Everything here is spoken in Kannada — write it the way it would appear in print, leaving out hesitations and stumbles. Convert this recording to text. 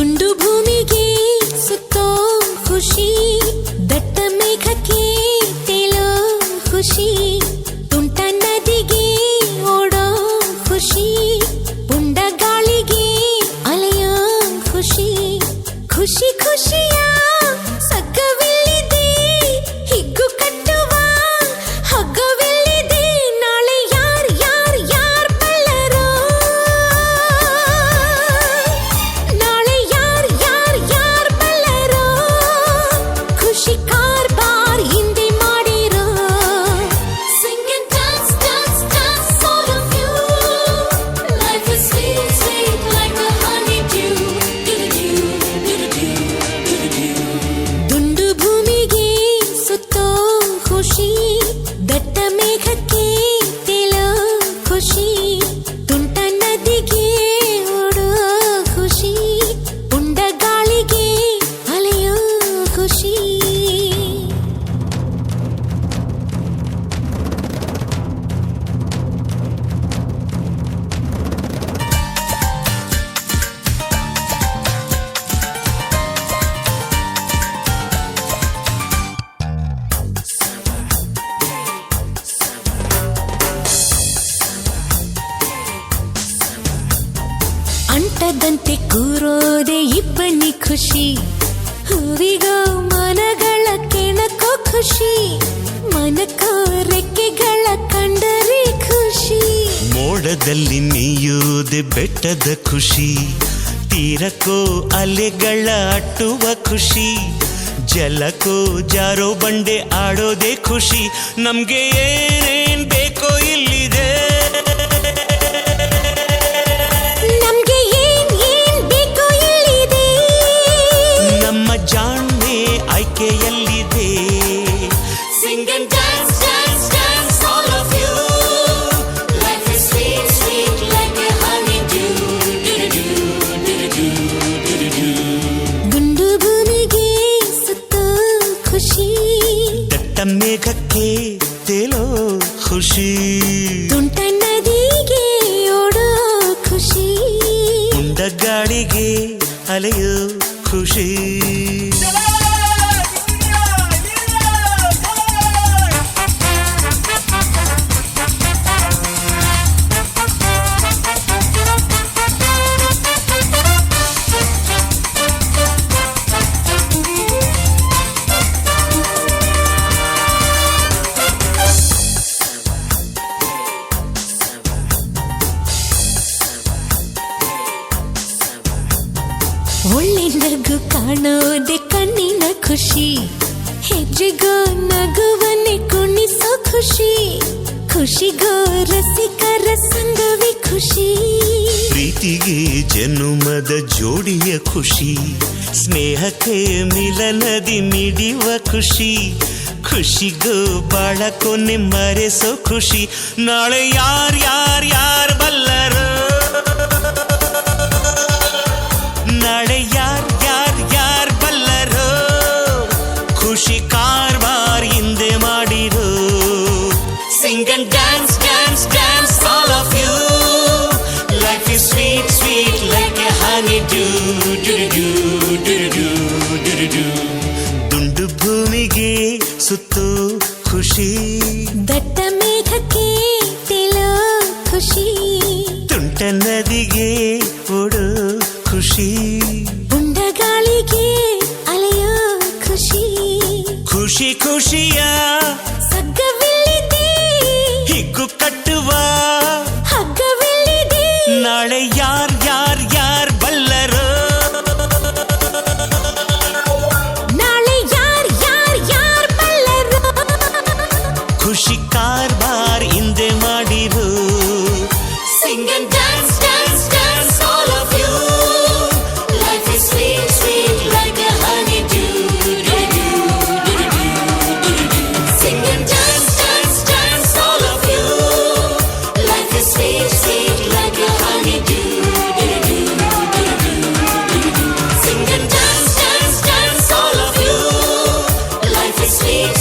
ತುಂಡು ಭೂಮಿಗೆ ಸುತ್ತೋ ಖುಷಿ, ದಟ್ಟ ಮೇಘಕ್ಕೆ ತೇಲೋ ಖುಷಿ, ತುಂಟ ನದಿಗೆ ಓಡೋ ಖುಷಿ, ಪುಂಡ ಗಾಳಿಗೆ ಅಲೆಯೋ ಖುಷಿ, ಖುಷಿ ಖುಷಿಯ ಸಗ್ಗವಿಲ್ಲಿದೆ, ಹಿಗ್ಗು ಕಟ್ಟುವ ಹಗ್ಗವಿಲ್ಲಿದೆ, ನಾಳೆ ಯಾರ್ ಯಾರ್ ಯಾರ್ ಬಲ್ಲರೋ, ನಾಳೆ ಯಾರ್ ಯಾರ್ ಯಾರ್ ಬಲ್ಲರೋ, ಖುಷಿ ಕಾರ್ಬಾರ್ ಹಿಂದೆ ಮಾಡಿರೋ. Sing and dance, dance, dance, all of you. Life is sweet, sweet like a honeydew. Do-do-do, do-do-do, do-do-do. ದುಂಡು ಭೂಮಿಗೆ ಸುತ್ತೋ ಖುಷಿ, ದಟ್ಟ ಮೇಘಕ್ಕೆ ತೇಲೋ ಖುಷಿ, ತುಂಟ ನದಿಗೆ ಓಡೋ ಖುಷಿ, ಪುಂಡ ಗಾಳಿಗೆ ಅಲೆಯೋ ಖುಷಿ. ಅಂಟದಂತೆ ಕೂರೋದೆ ಇಬ್ಬನಿ ಖುಷಿ, ಹೂವಿಗೋ ಮನಗಳ ಕೆಣಕೋ ಖುಷಿ, ಮನಕೋ ರೆಕ್ಕೆಗಳ ಕಂಡರೆ ಖುಷಿ, ಮೋಡದಲ್ಲಿ ನೀಯೋದೆ ಬೆಟ್ಟದ ಖುಷಿ, ತೀರಕ್ಕೋ ಅಲೆಗಳ ಅಟ್ಟುವ ಖುಷಿ, ಜಲಕ್ಕೋ ಜಾರೋ ಬಂಡೆ ಆಡೋದೇ ಖುಷಿ, ನಮ್ಗೆ ಏನೇನ್ ಬೇಕೋ ಇಲ್ಲಿದೆ, ನಮ್ಗೆ ಏನ್ ಏನ್ ಬೇಕೋ ಇಲ್ಲಿದೆ, ನಮ್ಮ ಜಾಣ್ಮೆ ಆಯ್ಕೆಯಲ್ಲಿದೆ. Sing and dance, dance, dance, all of you. Life is sweet, sweet like a honeydew. Do-do-do, do-do-do, do-do-do. ದುಂಡು ಭೂಮಿಗೆ ಸುತ್ತೋ ಖುಷಿ, ದಟ್ಟ ಮೇಘಕ್ಕೆ ತೇಲೋ ಖುಷಿ, ತುಂಟ ನದಿಗೆ ಓಡೋ ಖುಷಿ, ಪುಂಡ ಗಾಳಿಗೆ ಅಲೆಯೋ ಖುಷಿ. ಒಳ್ಳೆ ನಗು ಕಾಣೋದೆ ಕಣ್ಣಿನ ಖುಷಿ, ಹೆಜ್ಜೆಗೋ ನಗುವನ್ನೇ ಕುಣಿಸೋ ಖುಷಿ, ಖುಷಿಗೋ ರಸಿಕರ ಸಂಗವೇ ಖುಷಿ, ಪ್ರೀತಿಗೆ ಜನುಮದ ಜೋಡಿಯ ಖುಷಿ, ಸ್ನೇಹಕ್ಕೆ ಮಿಲನದಿ ಮಿಡಿಯುವ ಖುಷಿ, ಖುಷಿಗೂ ಬಾಳ ಕೊನೆ ಮರೆಸೋ ಖುಷಿ, ನಾಳೆ ಯಾರ್ ಯಾರ್ ಯಾರ್ ಬಲ್ಲರು, ನಾಳೆ ಯಾರ್ ಯಾರ್ ಯಾರ್ ಬಲ್ಲರು, ಖುಷಿ ಕಾರ್ಬಾರ್ ಹಿಂದೆ ಮಾಡಿರೋ. Sing and dance, dance, dance, all of you. Life is sweet, sweet like a honeydew. Do-do-do, do-do-do, do-do-do. ದುಂಡು ಭೂಮಿಗೆ ಸುತ್ತೋ ಖುಷಿ, ದಟ್ಟ ಮೇಘಕ್ಕೆ ತೇಲೋ ಖುಷಿ, ತುಂಟ ನದಿಗೆ ಓಡೋ ಖುಷಿ, ಪುಂಡ ಗಾಳಿಗೆ ಅಲೆಯೋ ಖುಷಿ, ಖುಷಿ ಖುಷಿಯ ಸಗ್ಗವಿಲ್ಲಿದೆ, ಹಿಗ್ಗು ಕಟ್ಟುವ ಹಗ್ಗವಿಲ್ಲಿದೆ, ನಾಳೆ ಯಾರ್ ಯಾರ್ ಯಾರ್ ಬಲ್ಲರು, ನಾಳೆ ಯಾರ್ ಯಾರ್ ಯಾರ್ ಬಲ್ಲರೋ, ಖುಷಿ ಕಾರ್ಬಾರ್ ಹಿಂದೆ ಮಾಡಿರೋ. Sing and dance, dance, dance, all of you. Life is sweet, sweet like a honeydew. Do-do-do, do-do-do, do-do-do. Sing and dance, dance, dance, all of you. Life is sweet, sweet like a honeydew. Do-do-do, do-do-do, do-do-do. Sing and dance, dance, dance, all of you. Life is sweet,